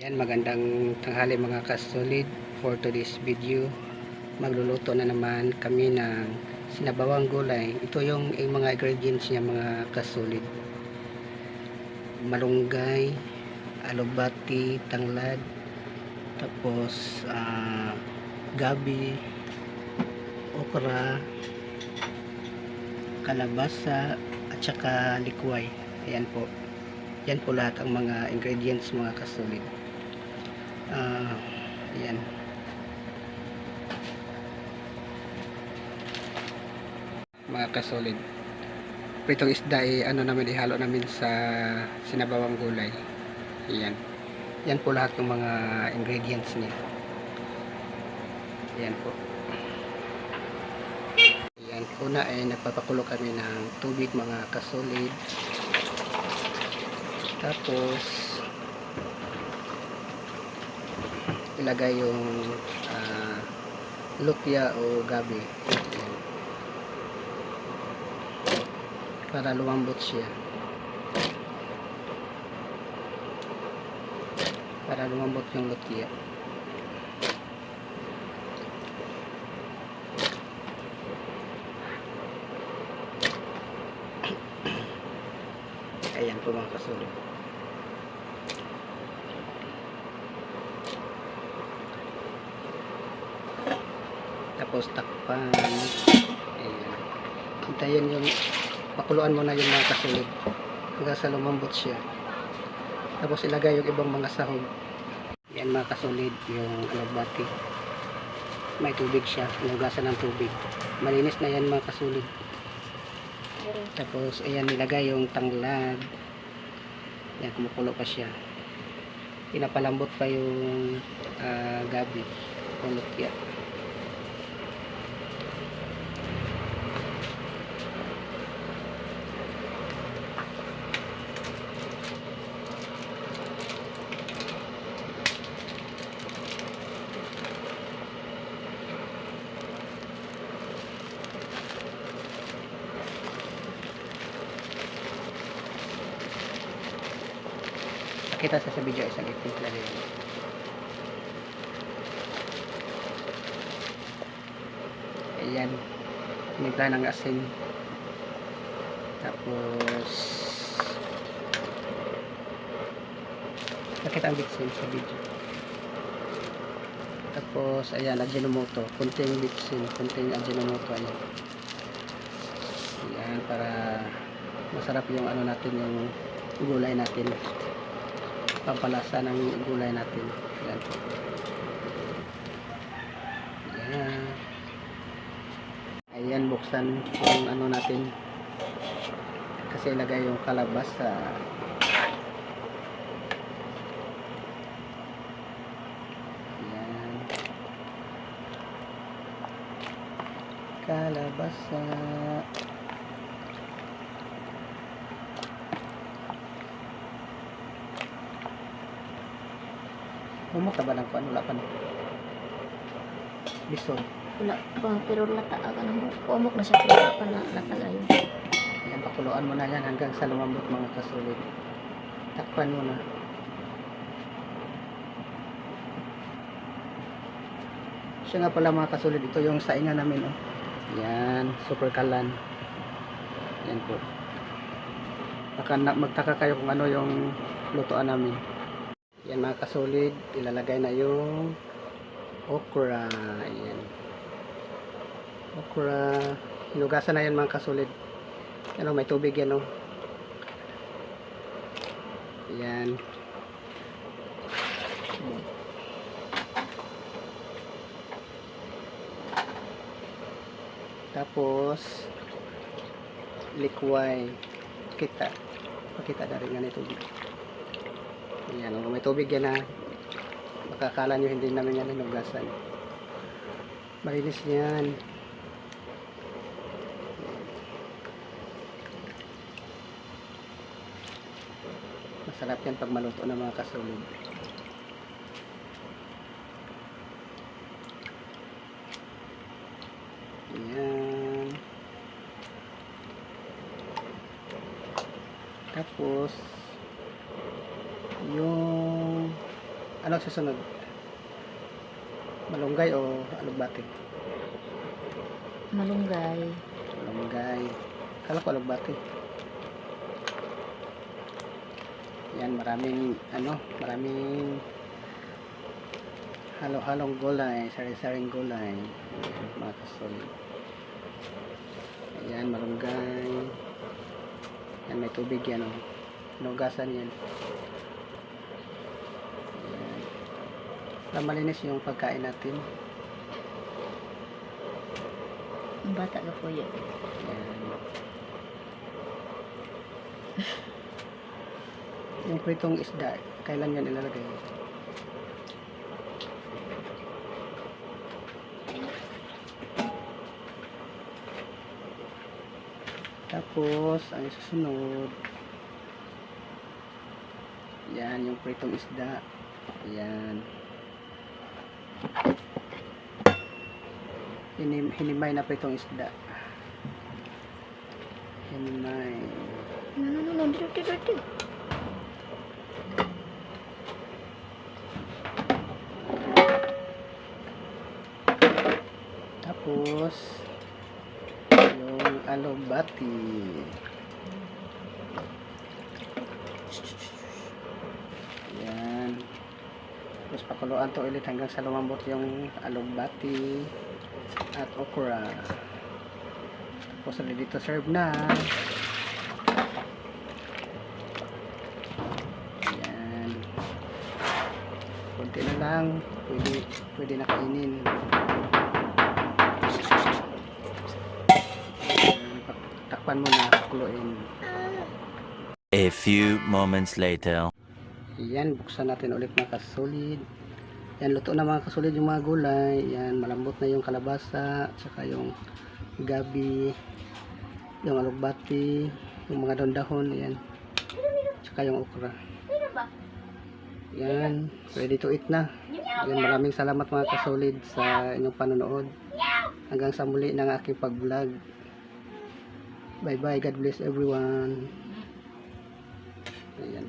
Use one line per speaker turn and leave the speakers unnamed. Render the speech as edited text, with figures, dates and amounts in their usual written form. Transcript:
Yan, magandang tanghali mga kasolid. For today's video, magluluto na naman kami ng sinabawang gulay. Ito yung mga ingredients niya mga kasolid: malunggay, alubati, tanglad, tapos gabi, okra, kalabasa, at saka likway. Ayan po, yan po lahat ang mga ingredients mga kasolid. Ayan. Mga kasolid, pritong isda namin, ihalo namin sa sinabawang gulay. Ayan. Yan po lahat ng mga ingredients niya. Ayan po. Ayan. Una ay nagpapakulo kami ng tubig mga kasolid. Tapos ilagay yung lutya o gabi. Ayan. Para lumambot siya. Para lumambot yung lutya. Ayan po mga kasolid. Tapos takpan. Ayan. Hintayin yung pakuluan mo na yung mga kasolid hanggang sa lumambot siya. Tapos ilagay yung ibang mga sahog. Yan mga kasolid, yung alubati. May tubig siya, hinugasan ng tubig. Malinis na yan mga kasolid. Tapos ayan, ilagay yung tanglad. Yan, kumukulo pa siya. Pinapalambot pa yung gabi o lutya. Kita sa video isang itimpla rin. Ayan, timpla ng asin. Tapos nakita ang bitsin sa video. Tapos ayan, ajinomoto, kunting bitsin, kunting ajinomoto. Ayan, ayan, para masarap yung natin, yung gulay natin, pampalasa ng gulay natin. Ayan po. Ayan. Ayan, buksan yung natin. Kasi ilagay yung kalabasa. Ayan. Kalabasa. Umot ba lang po? Wala pa na. Bison.
Wala pa, pero lata ka na. Umok na siya, pero wala pa na lata gayon.
Ayan, pakuluan mo na yan hanggang sa lumambot mga kasolid. Takpan mo na. Siya nga pala mga kasolid, ito yung saingan namin. Oh. Yan, super kalan. Yan po. Baka magtaka kayo kung ano yung lutoan namin. Yan mga kasolid, ilalagay na yung okra. Ayan. Okra. Hinugasan na yan mga kasolid. Yan, may tubig yan. Ayan. Tapos likway. Pakita na rin nga na tubig. Ayan, may tubig yan ha. Makakala nyo hindi namin yan hinugasan. Malinis yan. Masarap yan pag maluto na mga kasolid. Ayan. Tapos yung Ano susunod? Malunggay o alugbati?
Malunggay.
Malunggay. Kala ko alugbati. Yan, maraming halo-halong gulay, sari-saring gulay. Ayan, mga kasolid. Ayan, malunggay. Yan, may tubig yan, oh. Nugasan yan. Ayan. Para malinis yung pagkain natin.
Ang bata ka po yun.
Ayan. Yung pritong isda, kailan yan ilalagay? Tapos, ang susunod, yan, yung pritong isda. Yan. Hinimay na pritong isda. Hinimay.
No. Dito.
Tapos, yung alugbati. Yan. Tapos pakuluan to ulit hanggang sa lumambot yung alugbati at okra. Tapos ready to serve na. Yan. Kunti na lang. Pwede na kainin. Takpan mo na, kuluin.
A few moments later.
Yan, buksan natin ulit mga kasolid. Yan, luto na mga kasolid yung mga gulay. Yan, malambot na yung kalabasa, tsaka yung gabi, yung alugbati, yung mga dahon-dahon, yan. Tsaka yung okra. Yan, ready to eat na. Yan, maraming salamat mga kasolid sa inyong panonood. Hanggang sa muli ng aking pag-vlog. Bye bye, God bless everyone. Ayan.